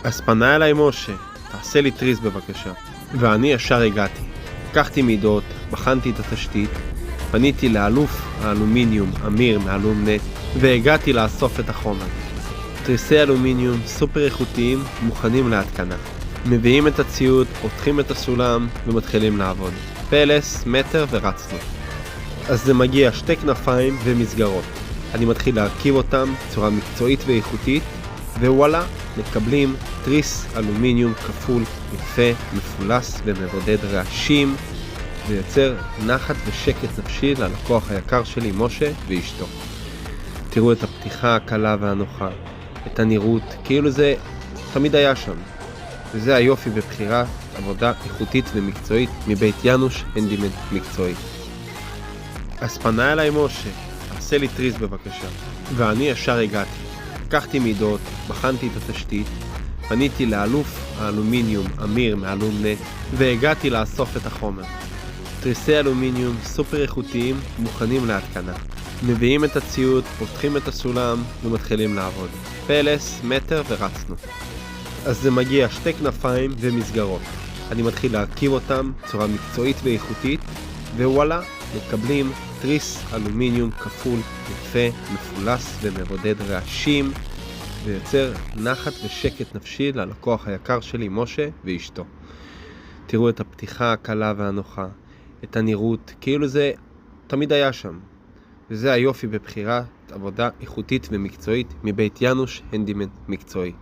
אז פנה אליי משה, תעשה לי תריס בבקשה. ואני ישר הגעתי. לקחתי מידות, בחנתי את התשתית, פניתי לאלוף האלומיניום אמיר מאלומנט, והגעתי לאסוף את החומר. תריסי אלומיניום סופר איכותיים מוכנים להתקנה. מביאים את הציוד, פותחים את הסולם ומתחילים לעבוד. פלס, מטר ורצנו. אז זה מגיע שתי כנפיים ומסגרות. אני מתחיל להרכיב אותם בצורה מקצועית ואיכותית, ווואלה, מקבלים תריס אלומיניום כפול, יפה, מפולס ומבודד רעשים, ויוצר נחת ושקט נפשי ללקוח היקר שלי, משה ואשתו. תראו את הפתיחה הקלה והנוחה, את הנראות, כאילו זה תמיד היה שם. וזה היופי בבחירה, עבודה איכותית ומקצועית מבית ינוש הנדימנט מקצועי. אז פנה אליי משה, תעשה לי תריס בבקשה. ואני ישר הגעתי. לקחתי מידות, בחנתי את התשתית, פניתי לאלוף האלומיניום אמיר מאלומנט, והגעתי לאסוף את החומר. תריסי אלומיניום סופר איכותיים מוכנים להתקנה. מביאים את הציוד, פותחים את הסולם ומתחילים לעבוד. פלס, מטר ורצנו. אז זה מגיע שתי כנפיים ומסגרות. אני מתחיל להרכיב אותם בצורה מקצועית ואיכותית, ווואלה, מקבלים תריס אלומיניום כפול, יפה, מפולס ומבודד רעשים, ויוצר נחת ושקט נפשי ללקוח היקר שלי, משה ואשתו. תראו את הפתיחה הקלה והנוחה, את הנראות, כאילו זה תמיד היה שם. וזה היופי בבחירה, עבודה איכותית ומקצועית מבית ינוש הנדימנט מקצועי.